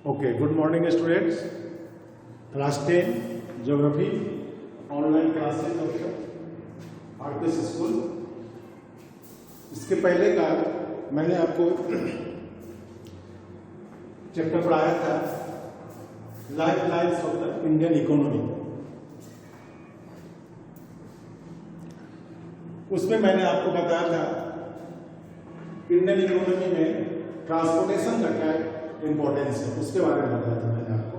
Okay, good morning students. Class 10 geography online classes of RPS school. इसके पहले का मैंने आपको चैप्टर पढ़ाया था life lines of the Indian economy. उसमें मैंने आपको बताया था इंडियन इकोनॉमी में ट्रांसपोर्टेशन का क्या इंपॉर्टेंस है, उसके बारे में बताया था मैंने आपको।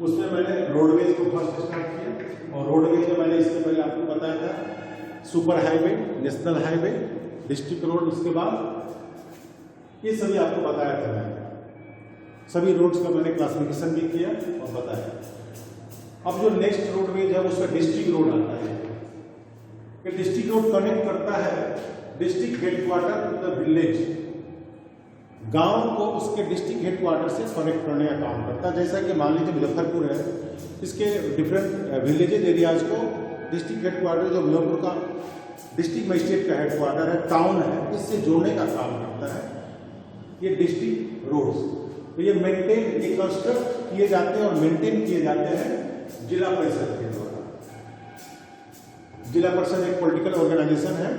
उसमें मैंने रोडवेज को फर्स्ट स्टार्ट किया, और रोडवेज में मैंने इससे पहले आपको बताया था super highway, national highway, district road, उसके बाद ये सभी आपको बताया था मैंने। सभी रोड्स का मैंने क्लासिफिकेशन भी किया और बताया। अब जो नेक्स्ट रोडवेज है उसका डिस्ट्रिक्ट रोड आता है। ये डिस्ट्रिक्ट रोड कनेक्ट करता है district headquarter to the village, गांव को उसके डिस्ट्रिक्ट हेडक्वार्टर से कनेक्ट करने का काम करता है। जैसा कि मान लीजिए मुजफ्फरपुर है, इसके डिफरेंट विलेजेज एरियाज को डिस्ट्रिक्ट हेडक्वार्टर, जो मुजफ्फरपुर का डिस्ट्रिक्ट मजिस्ट्रेट का हेडक्वार्टर है, टाउन है, इससे जोड़ने का काम करता है ये डिस्ट्रिक्ट रोड्स। तो ये मेंटेन, ये कंस्ट्रक्ट किए जाते हैं और मेंटेन किए जाते हैं जिला परिषद के द्वारा। जिला परिषद एक पॉलिटिकल ऑर्गेनाइजेशन है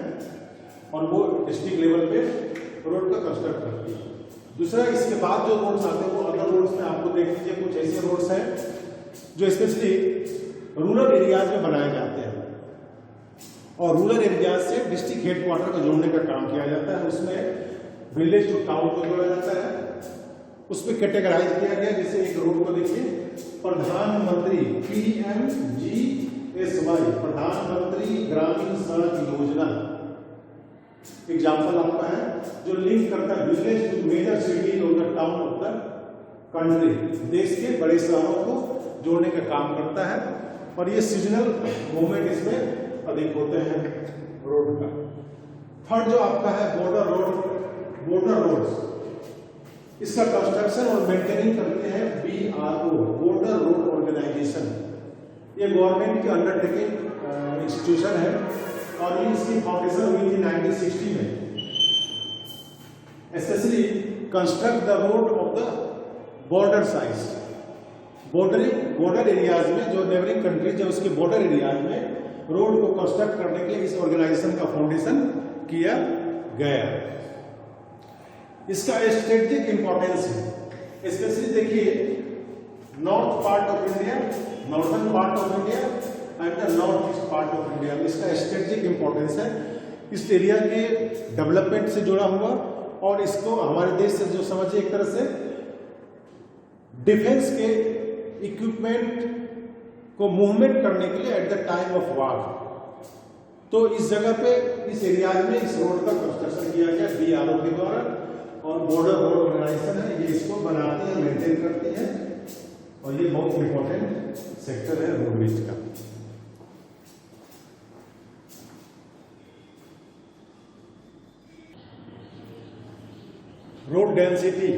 और वो डिस्ट्रिक्ट लेवल पे रोड का कंस्ट्रक्ट करती है। दूसरा, इसके बाद जो रोड्स आते हैं वो अदर रोड्स में आपको देख लीजिए, कुछ ऐसे रोड्स हैं जो स्पेशली रूरल एरियाज में बनाए जाते हैं और रूरल एरियाज से डिस्ट्रिक्ट हेडक्वार्टर को जोड़ने का काम किया जाता है। उसमें विलेज टू टाउन को जोड़ा जाता है, उसमें कैटेगराइज किया गया। जैसे एक रोड को देखिए, प्रधानमंत्री PMGSY, प्रधानमंत्री ग्रामीण सड़क योजना, एग्जाम्पल आपका है, जो लिंक करता है विलेज टू मेजर सिटी और the town of the country, देश के बड़े शहरों को जोड़ने का काम करता है। और ये सीजनल मूवमेंट इसमें अधिक होते हैं रोड का। थर्ड जो आपका है बॉर्डर रोड, बॉर्डर रोड्स, इसका कंस्ट्रक्शन और मेंटेनिंग करते हैं BRO, बॉर्डर रोड ऑर्गेनाइजेशन। ये गवर्नमेंट की अंडरटेकिंग इंस्टीट्यूशन है और ये इसकी फाउंडेशन हुई थी 1960 में। Specially construct the road of the border sides, border areas में, जो नेबरिंग कंट्रीज है उसके बॉर्डर एरियाज में रोड को कंस्ट्रक्ट करने के लिए इस ऑर्गेनाइजेशन का फाउंडेशन किया गया। इसका स्ट्रेटेजिक इंपॉर्टेंस है। स्पेशली देखिए, north part of India, northern part of India and the north east part of India, इसका स्ट्रेटेजिक इंपॉर्टेंस है। इस एरिया के डेवलपमेंट से जुड़ा हुआ, और इसको हमारे देश से जो समझिए एक तरह से डिफेंस के इक्विपमेंट को मूवमेंट करने के लिए at the time of war. तो इस जगह पे, इस एरिया में इस रोड का कंस्ट्रक्शन किया गया BRO के द्वारा, और बॉर्डर रोड ऑर्गेनाइजेशन है, ये इसको बनाती है, मेंटेन करती है, और ये बहुत इंपॉर्टेंट सेक्टर है रोडवेज का। रोड डेंसिटी,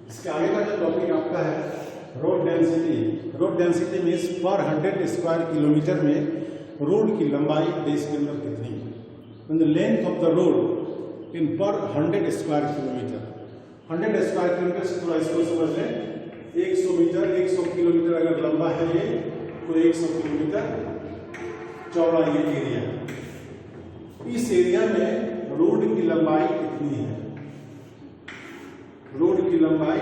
इसके आगे का जो टॉपिक आपका है road density. Road density means पर 100 स्क्वायर किलोमीटर में रोड की लंबाई देश के अंदर कितनी है। The length of the road in per 100 square kilometre. 100 square kilometre से थोड़ा इसको समझ लें, 100 मीटर, 100 किलोमीटर अगर लंबा है ये, तो 100 किलोमीटर चौड़ा ये एरिया। इस एरिया में रोड की लंबाई कितनी है, रोड की लंबाई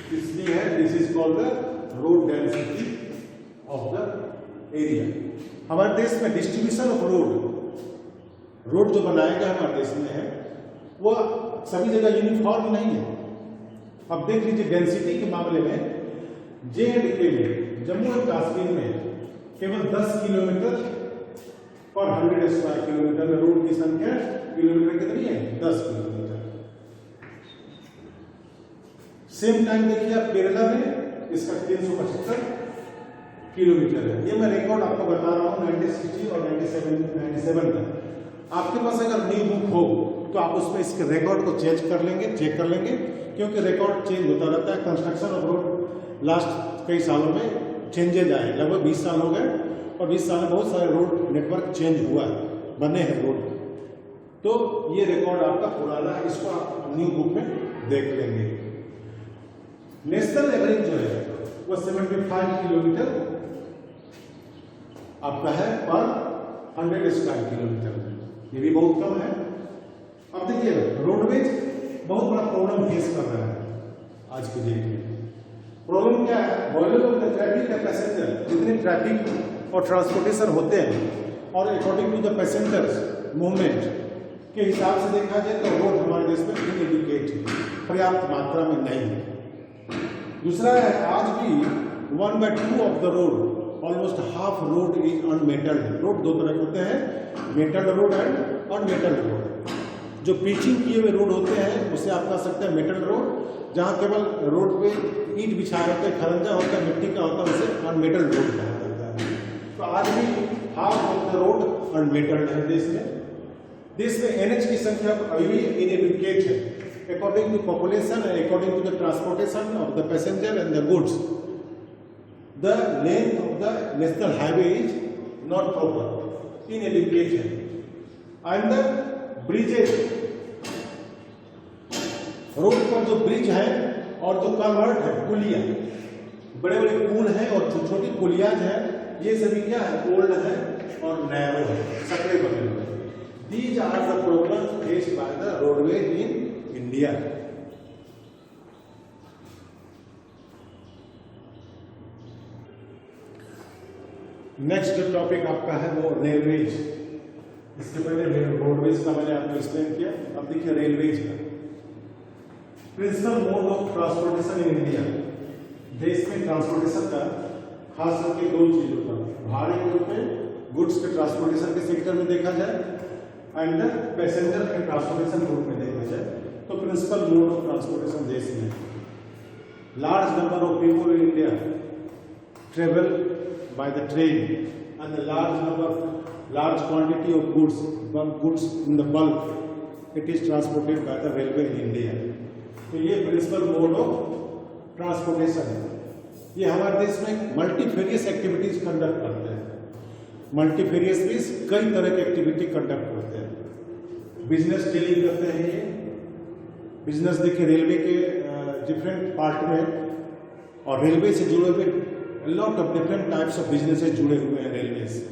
कितनी है, this is called the road density of the area. हमारे देश में डिस्ट्रीब्यूशन ऑफ रोड जो बनाया गया हमारे देश में है, वो सभी जगह यूनिफॉर्म नहीं है। अब देख लीजिए, डेंसिटी के मामले में J&K में, जम्मू एंड कश्मीर में केवल 10 किलोमीटर पर 100 स्क्वायर किलोमीटर में रोड की संख्या किलोमीटर कितनी है, 10 किलोमीटर। सेम टाइम देखिए आप केरला में, इसका 375 किलोमीटर है। ये मैं रिकॉर्ड आपको बता रहा हूँ 1960 और 97 का। आपके पास अगर न्यू बुक हो तो आप उसमें इसके रिकॉर्ड को चेक कर लेंगे, क्योंकि रिकॉर्ड चेंज होता रहता है। कंस्ट्रक्शन ऑफ रोड लास्ट कई सालों में चेंजेज आए, लगभग 20 साल हो गए, और 20 साल में बहुत सारे रोड नेटवर्क चेंज हुआ है, बने हैं रोड। तो ये रिकॉर्ड आपका पुराना है, इसको आप न्यू बुक में देख लेंगे। नेशनल एवरेज जो है वो 75 किलोमीटर आपका है पर 100 स्क्वायर किलोमीटर, ये भी बहुत कम है। अब देखिए रोडवेज बहुत बड़ा प्रॉब्लम फेस कर रहा है आज की डेट में। प्रॉब्लम क्या है? वॉल्यूम ऑफ द ट्रैफिक है पैसेंजर, जितने ट्रैफिक और ट्रांसपोर्टेशन होते हैं और according to the passengers movement के हिसाब से देखा जाए तो रोड हमारे देश में इनएडिक्वेट पर्याप्त मात्रा में नहीं है। दूसरा है आज भी 1/2 of the road, almost half road is unmetalled. Road दो तरह के होते हैं, metalled road and unmetalled road. जो पिचिंग किए हुए रोड होते हैं उसे आप कह सकते हैं मेटल रोड, जहाँ केवल रोड पे ईंट बिछाए होते हैं, खरंजा होता है, मिट्टी का होता है, उसे अनमेटल रोड कहा जाता है। तो आज भी half of the road unmetalled है देश में। देश में एनएच की संख्या अभी भी इनएडिक्वेट है according to population and according to the transportation of the passenger and the goods. The length of the national highway is not proper, inadequate है। एंड द ब्रिजेज, रोड पर जो ब्रिज है और जो कन्वर्ट है, पुलिया, बड़े बड़े पुल हैं और छोटी छोटी पुलिया है, ये सभी क्या है? ओल्ड है और नैरो है, सकड़े बने हुए। These are the problems faced by the roadways in India. Next जो टॉपिक आपका है वो रेलवेज। इसके पहले रोडवेज का मैंने आपको एक्सप्लेन किया, अब देखिए रेलवेज का। Principal mode of transportation in India. देश में ट्रांसपोर्टेशन का खास करके दो चीजों पर, भाड़े के रूप में गुड्स के ट्रांसपोर्टेशन के सेक्टर में देखा जाए एंड पैसेंजर के ट्रांसपोर्टेशन के रूप में देखा जाए तो प्रिंसिपल मोड ऑफ ट्रांसपोर्टेशन देश में large number of people in India travel by the train and the large quantity of goods in the bulk it is transported by the railway in India। तो ये principal mode of transportation है। ये हमारे देश में multifarious activities conduct करते हैं। Multifarious means कई तरह की एक्टिविटी कंडक्ट करते हैं। बिजनेस डीलिंग करते हैं, ये बिजनेस देखिए रेलवे के डिफरेंट पार्ट में, और रेलवे से जुड़े हुए lot of different types of businesses जुड़े हुए हैं रेलवे से।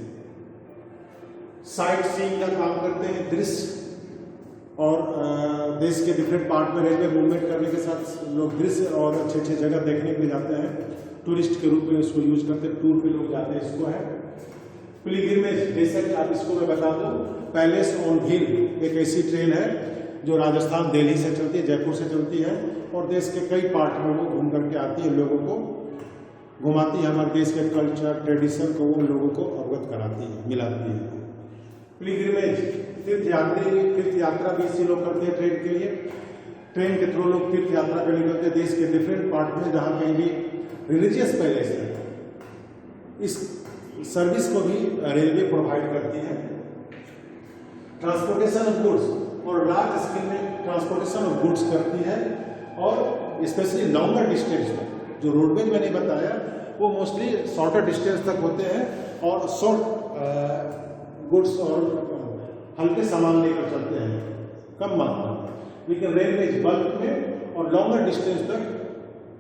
साइट सीइंग का काम करते हैं, दृश्य, और देश के डिफरेंट पार्ट में रेलवे मूवमेंट करने के साथ लोग दृश्य और अच्छे अच्छे जगह देखने के लिए जाते हैं, टूरिस्ट के रूप में इसको यूज करते हैं, टूर पे लोग जाते हैं। इसको है पिलग्रिमेज, जैसा कि आप इसको मैं बता दूं, पैलेस ऑन व्हील एक ऐसी ट्रेन है जो राजस्थान दिल्ली से चलती है, जयपुर से चलती है, और देश के कई पार्ट में वो घूम करके आती है, लोगों को घुमाती है, हमारे देश के कल्चर ट्रेडिशन को वो लोगों को अवगत कराती है, मिलाती है। पिलग्रिमेज तीर्थ यात्रा भी इसी लोग करते हैं ट्रेन के लिए। ट्रेन के थ्रू लोग तीर्थ यात्रा पे निकलते हैं देश के डिफरेंट पार्ट में जहाँ कहीं भी रिलीजियस पैलेस है। इस सर्विस को भी रेलवे प्रोवाइड करती है। ट्रांसपोर्टेशन ऑफ गुड्स और लार्ज स्केल में ट्रांसपोर्टेशन ऑफ गुड्स करती है, और स्पेशली लॉन्गर डिस्टेंस में जो रोडवेज मैंने बताया वो मोस्टली शॉर्टर डिस्टेंस तक होते हैं और शॉर्ट गुड्स और हल्के सामान लेकर चलते हैं कम मात्रा में, लेकिन रेलवेज बल्क में और लॉन्गर डिस्टेंस तक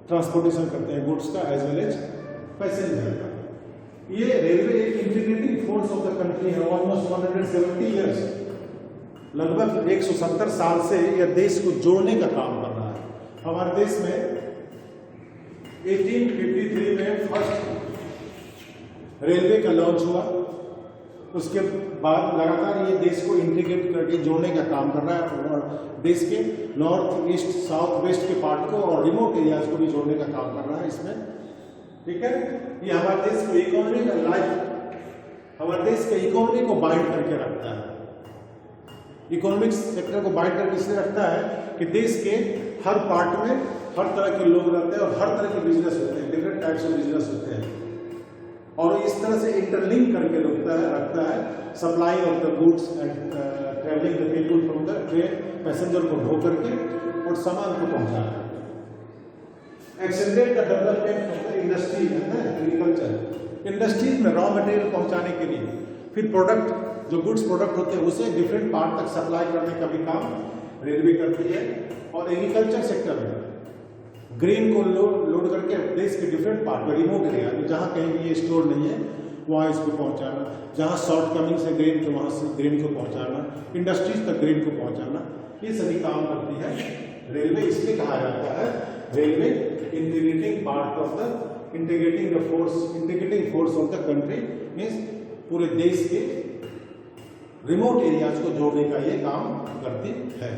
ट्रांसपोर्टेशन करते हैं गुड्स का एज वेल एज पैसेंजर का। ये रेलवे एक integrating force of the country है। ऑलमोस्ट 170 ईयर्स, लगभग 170 साल से यह देश को जोड़ने का काम कर रहा है। हमारे देश में 1853 में फर्स्ट रेलवे का लॉन्च हुआ, उसके बाद लगातार ये देश को इंटीग्रेट करके जोड़ने का काम कर रहा है, और देश के नॉर्थ ईस्ट साउथ वेस्ट के पार्ट को और रिमोट एरियाज को भी जोड़ने का काम कर रहा है इसमें। ठीक है, ये हमारे देश को इकोनॉमी का लाइफ, हमारे देश के इकोनॉमी को बाइंड करके रखता है। इकोनॉमिक सेक्टर को बाइंड करके इसलिए रखता है कि देश के हर पार्ट में हर तरह के लोग रहते हैं और हर तरह के बिजनेस होते हैं, डिफरेंट टाइप्स ऑफ बिजनेस होते हैं, और इस तरह से इंटरलिंक करके रखता है supply of the goods and travelling the people from the train, passenger को ढो करके और सामान को पहुंचाना। Extended the development of the industry and agriculture. Industries में रॉ मटेरियल पहुंचाने के लिए, फिर प्रोडक्ट जो गुड्स प्रोडक्ट होते हैं उसे डिफरेंट पार्ट तक सप्लाई करने का भी काम रेलवे करती है। और एग्रीकल्चर सेक्टर में ग्रेन को लोड करके देश के डिफरेंट पार्ट में, रिमोट एरिया में जहाँ कहीं भी ये स्टोर नहीं है वहाँ इसको पहुँचाना, जहाँ शॉर्ट कमिंग से ग्रेन के वहाँ से ग्रेन को पहुँचाना, इंडस्ट्रीज तक ग्रेन को पहुँचाना, ये सभी काम करती है रेलवे। इसलिए कहा जाता है railway integrating part of the integrating force of the country, means पूरे देश के रिमोट एरियाज को जोड़ने का ये काम करती है।